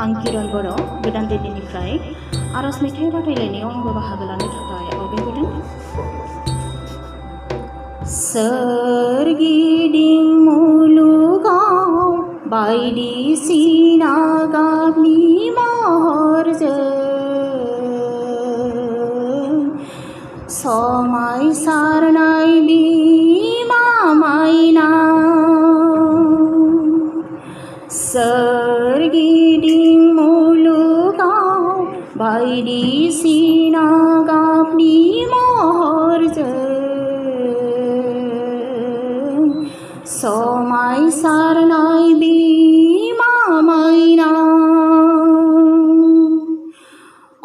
आं किरण बर' गोदान दिल्लीनिफ्राय आरज मेथाइ बादायलायनायाव आंबो बाहागो लानो थाखाय आवगायबोदों। सोरगिदिं मुलुगाव बायदिसिना गाबनि महरजों समायसारनाय बिमा माइनाव, सोरगिदिं मुलुगाव बायदिसिना गाबनि महरजों समायसारनाय बिमा माइनाव। अ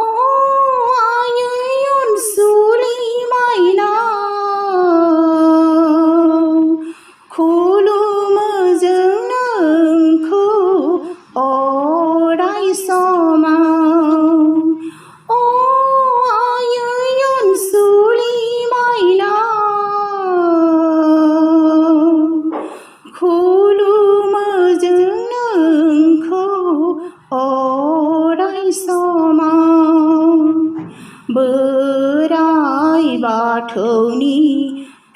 आयै अनसुलि माइनाव, खुलुमो जों नोंखौ अराय समाव। अ आयै अनसुलि माइनाव, खुलुमो जों नोंखौ अराय समाव। बोराइ बाथौनि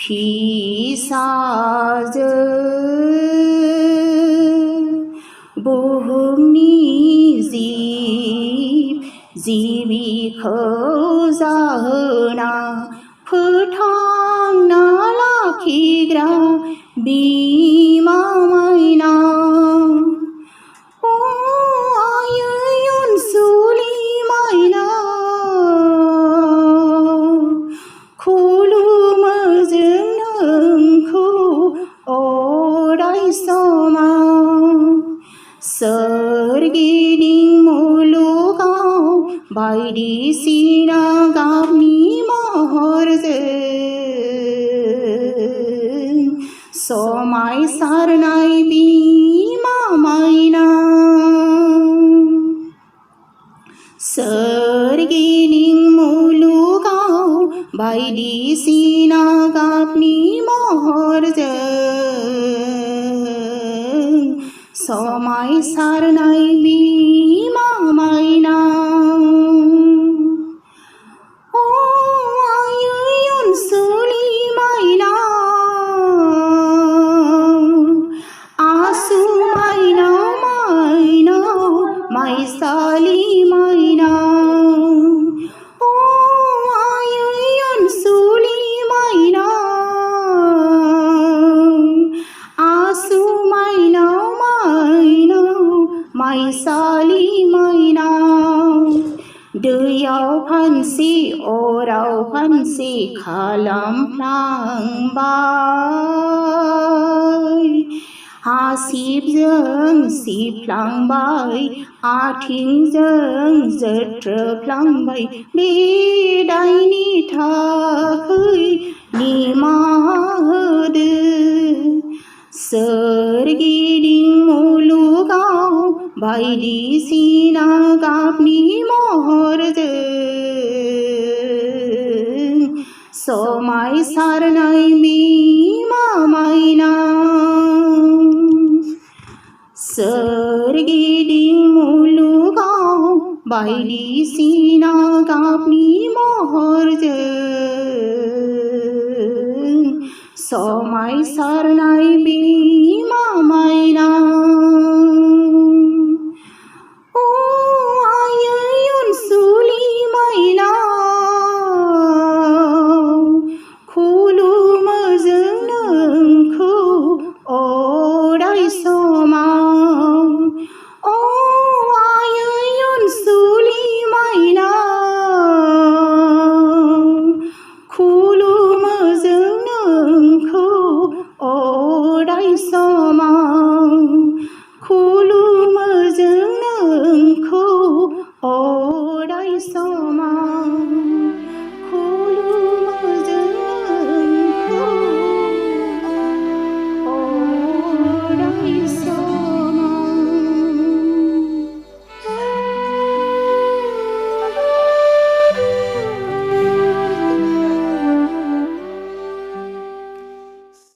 फिसाजो, बुहुमनि जिब जिबिखौ जाहोना फोथांना लाखिग्रा बिमा माइनाव। अ आयै अनसुलि माइनाव, खुलुमो जों नोंखौ अराय समाव। सोरगिदिं मुलुगाव बायदिसिना गाबनि महरजों समायसारनाय बिमा माइनाव, सोरगिदिं मुलुगाव बायदिसिना गाबनि महरजों समायसारनाय बिमा माइनाव। अ आयै अनसुलि माइनाव, आसु माइनाव माइनाव माइसालि माइनाव। अ आयै अनसुलि माइनाव, आसु माइनाव माइनाव माइसालि माइनाव। दैयाव फानसि अराव फानसि खालामफ्लांबाय, हासिबजों सिबफ्लांबाय, आथिंजों जोथ्रोदफ्लांबाय। बे दायनि थाखै निमाहा होदो। सोरगिदिं मुलुगाव बायदिसिना गाबनि महरजों समायसारनाय बिमा माइनाव, सोरगिदिं मुलुगाव बायदिसिना गाबनि महरजों समायसारनाय बिमा माइनाव। अ आयै अनसुलि माइनाव, खुलुमो जों नोंखौ अराय समाव। अ आयै अनसुलि माइनाव, खुलुमो जों नोंखौ अराय समाव।